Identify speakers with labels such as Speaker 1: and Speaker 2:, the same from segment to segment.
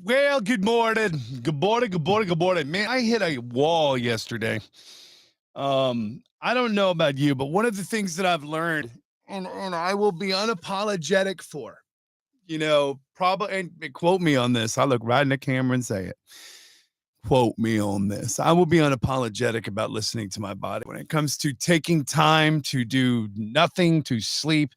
Speaker 1: Well, good morning. Good morning. Good morning. Good morning. Man, I hit a wall yesterday. I don't know about you, but one of the things that I've learned and I will be unapologetic for, probably and quote me on this. I look right in the camera and say it. Quote me on this. I will be unapologetic about listening to my body when it comes to taking time to do nothing, to sleep,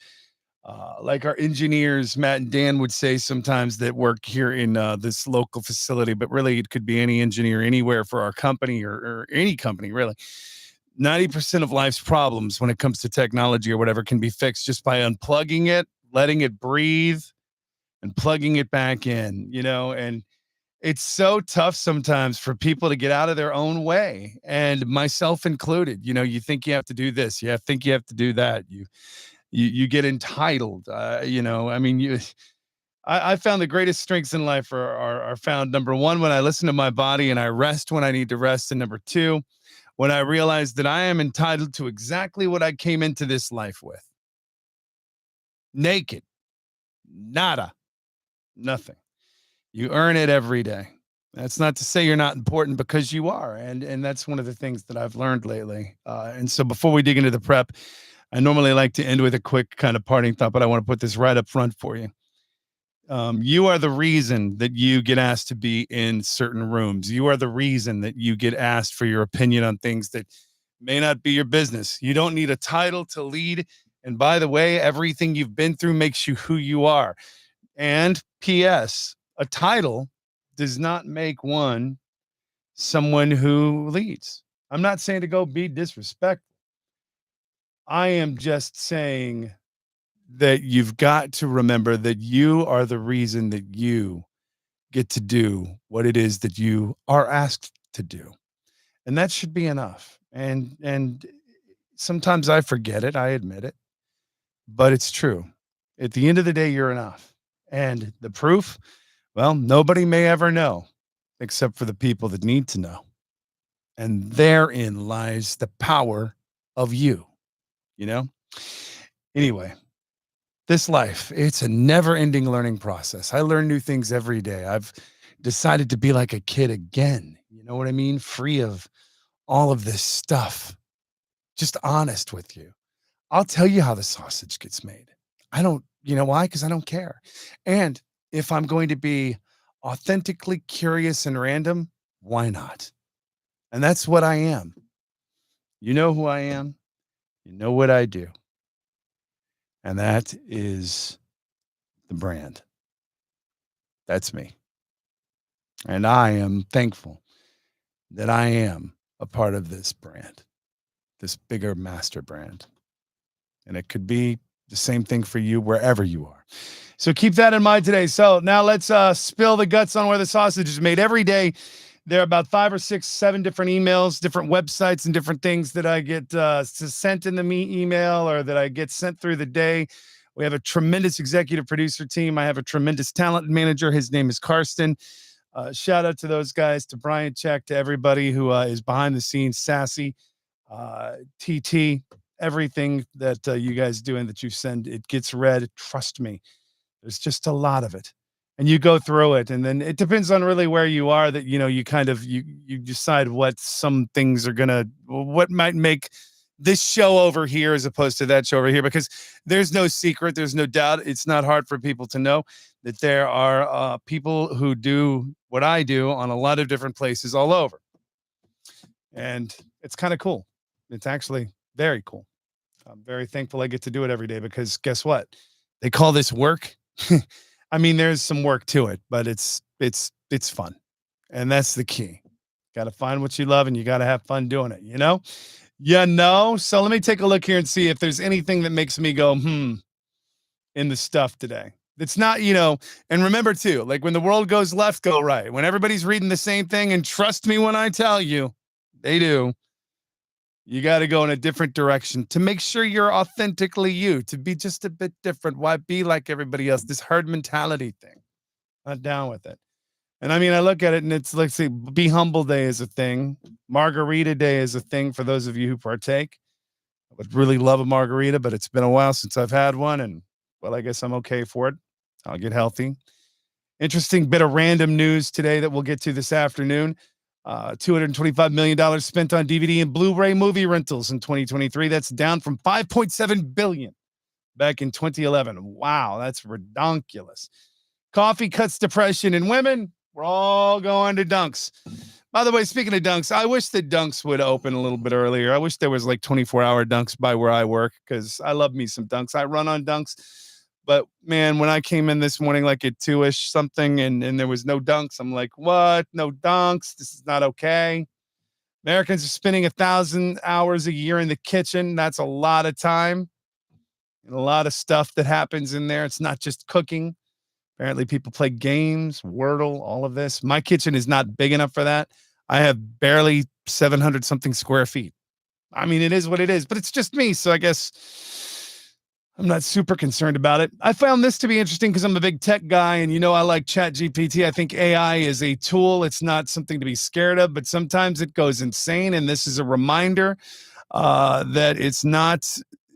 Speaker 1: like our engineers, Matt and Dan would say sometimes that work here in this local facility, but really it could be any engineer anywhere for our company or any company, really. 90% of life's problems when it comes to technology or whatever can be fixed just by unplugging it, letting it breathe, and plugging it back in, and it's so tough sometimes for people to get out of their own way, and myself included. You think you have to do this, think you have to do that. You get entitled. I mean, I found the greatest strengths in life are found, number one, when I listen to my body and I rest when I need to rest, and number two, when I realize that I am entitled to exactly what I came into this life with. Naked, nada, nothing. You earn it every day. That's not to say you're not important, because you are, and that's one of the things that I've learned lately. And so before we dig into the prep, I normally like to end with a quick kind of parting thought, but I want to put this right up front for you. You are the reason that you get asked to be in certain rooms. You are the reason that you get asked for your opinion on things that may not be your business. You don't need a title to lead. And by the way, everything you've been through makes you who you are. And P.S., a title does not make one someone who leads. I'm not saying to go be disrespectful. I am just saying that you've got to remember that you are the reason that you get to do what it is that you are asked to do. And that should be enough. And sometimes I forget it, I admit it, but it's true. At the end of the day, you're enough. And the proof, well, nobody may ever know except for the people that need to know. And therein lies the power of you, you know? Anyway, this life, it's a never-ending learning process. I learn new things every day. I've decided to be like a kid again. You know what I mean? Free of all of this stuff. Just honest with you. I'll tell you how the sausage gets made. I don't, you know why? Because I don't care. And if I'm going to be authentically curious and random, why not? And that's what I am. You know who I am. You know what I do. And that is the brand. That's me. And I am thankful that I am a part of this brand, this bigger master brand. And it could be the same thing for you wherever you are. So keep that in mind today. So now let's spill the guts on where the sausage is made. Every day, there are about 5 or 6, 7 different emails, different websites, and different things that I get sent in the email, or that I get sent through the day. We have a tremendous executive producer team. I have a tremendous talent manager. His name is Karsten. Shout out to those guys, to Brian Check, to everybody who is behind the scenes, Sassy, TT, everything that you guys do and that you send, it gets read. Trust me, there's just a lot of it. And you go through it, and then it depends on really where you are, that, you kind of, you decide what some things are what might make this show over here as opposed to that show over here, because there's no secret, there's no doubt. It's not hard for people to know that there are people who do what I do on a lot of different places all over. And it's kind of cool. It's actually very cool. I'm very thankful I get to do it every day, because guess what? They call this work. I mean, there's some work to it, but it's fun. And that's the key. Got to find what you love, and you got to have fun doing it, So let me take a look here and see if there's anything that makes me go, in the stuff today. It's not, and remember too, like when the world goes left, go right. When everybody's reading the same thing, and trust me when I tell you, they do. You got to go in a different direction to make sure you're authentically you, to be just a bit different. Why be like everybody else? This herd mentality thing. Not down with it. And I mean, I look at it and it's like, say, Be Humble Day is a thing. Margarita Day is a thing for those of you who partake. I would really love a margarita, but it's been a while since I've had one. And, well, I guess I'm okay for it. I'll get healthy. Interesting bit of random news today that we'll get to this afternoon. $225 million spent on DVD and Blu-ray movie rentals in 2023. That's down from $5.7 billion back in 2011. Wow, that's redonkulous. Coffee cuts depression in women. We're all going to Dunks. By the way, speaking of Dunks, I wish that Dunks would open a little bit earlier. I wish there was like 24-hour Dunks by where I work because I love me some Dunks. I run on Dunks. But man, when I came in this morning, like at 2-ish something, and there was no Dunks, I'm like, what? No Dunks? This is not okay. Americans are spending 1,000 hours a year in the kitchen. That's a lot of time and a lot of stuff that happens in there. It's not just cooking. Apparently people play games, Wordle, all of this. My kitchen is not big enough for that. I have barely 700 something square feet. I mean, it is what it is, but it's just me. So I guess I'm not super concerned about it. I found this to be interesting because I'm a big tech guy and, I like ChatGPT. I think AI is a tool. It's not something to be scared of, but sometimes it goes insane. And this is a reminder that it's not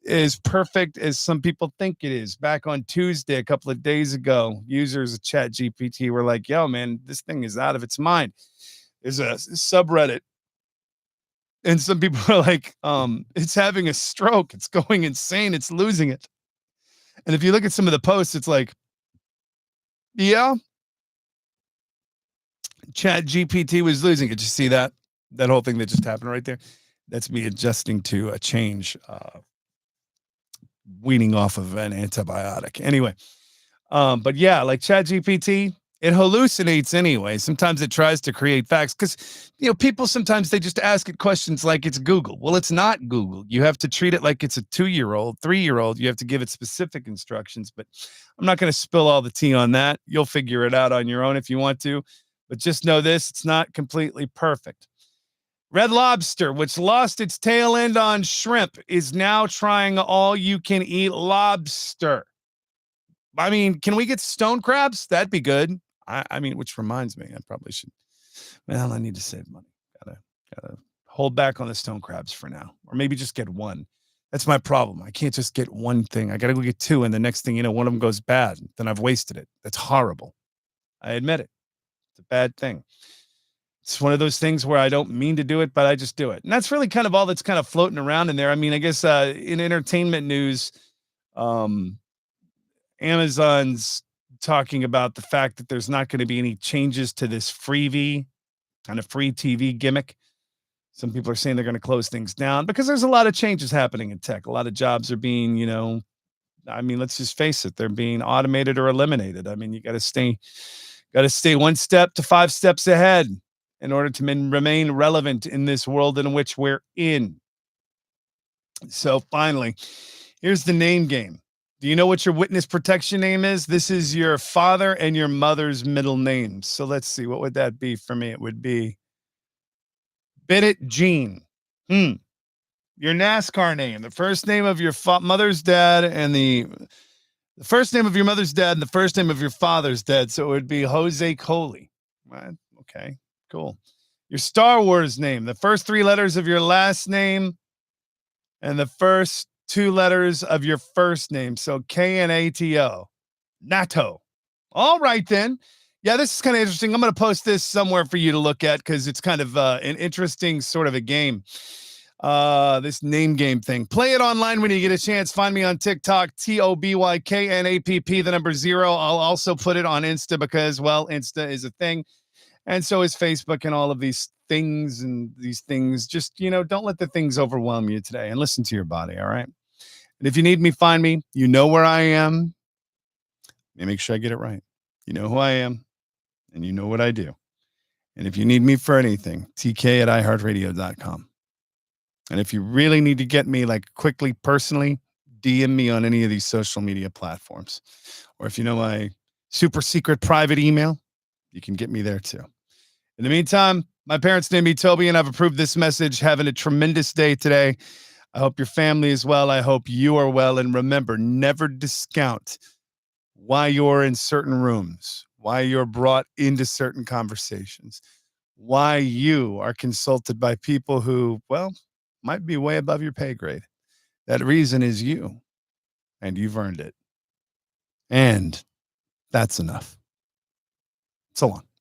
Speaker 1: as perfect as some people think it is. Back on Tuesday, a couple of days ago, users of ChatGPT were like, yo, man, this thing is out of its mind. There's a subreddit. And some people are like, it's having a stroke. It's going insane. It's losing it. And if you look at some of the posts, it's like, yeah, ChatGPT was losing it. Did you see that? That whole thing that just happened right there? That's me adjusting to a change, weaning off of an antibiotic. Anyway, but yeah, like ChatGPT, it hallucinates anyway. Sometimes it tries to create facts because, people sometimes they just ask it questions like it's Google. Well, it's not Google. You have to treat it like it's a 2-year-old, 3-year-old. You have to give it specific instructions, but I'm not going to spill all the tea on that. You'll figure it out on your own if you want to, but just know this, it's not completely perfect. Red Lobster, which lost its tail end on shrimp, is now trying all-you-can-eat lobster. I mean, can we get stone crabs? That'd be good. I mean, which reminds me, I probably should. Well, I need to save money. Gotta hold back on the stone crabs for now, or maybe just get one. That's my problem. I can't just get one thing. I gotta go get two, and the next thing one of them goes bad. Then I've wasted it. That's horrible. I admit it. It's a bad thing. It's one of those things where I don't mean to do it, but I just do it. And that's really kind of all that's kind of floating around in there. I mean, I guess in entertainment news, Amazon's talking about the fact that there's not going to be any changes to this freebie kind of free TV gimmick. Some people are saying they're going to close things down because there's a lot of changes happening in tech. A lot of jobs are being, I mean, let's just face it, they're being automated or eliminated. I mean, you got to stay 1 step to 5 steps ahead in order to remain relevant in this world in which we're in. So finally, here's the name game. Do you know what your witness protection name is? This is your father and your mother's middle names. So let's see. What would that be for me? It would be Bennett Jean. Your NASCAR name. The first name of your mother's dad and the first name of your mother's dad and the first name of your father's dad. So it would be Jose Coley. Right? Okay, cool. Your Star Wars name. The first 3 letters of your last name and the first 2 letters of your first name. So Knato. NATO. All right, then. Yeah, this is kind of interesting. I'm going to post this somewhere for you to look at because it's kind of an interesting sort of a game. This name game thing. Play it online when you get a chance. Find me on TikTok, TOBYKNAPP, the number 0. I'll also put it on Insta because, well, Insta is a thing. And so is Facebook and all of these things and these things. Just, don't let the things overwhelm you today and listen to your body. All right. And if you need me, find me. You know where I am. Let me make sure I get it right. You know who I am and you know what I do. And if you need me for anything, TK at iHeartRadio.com. And if you really need to get me like quickly, personally, DM me on any of these social media platforms. Or if you know my super secret private email, you can get me there too. In the meantime, my parents named me Toby and I've approved this message. Having a tremendous day today. I hope your family is well. I hope you are well. And remember, never discount why you're in certain rooms, why you're brought into certain conversations, why you are consulted by people who, well, might be way above your pay grade. That reason is you, and you've earned it. And that's enough. So long.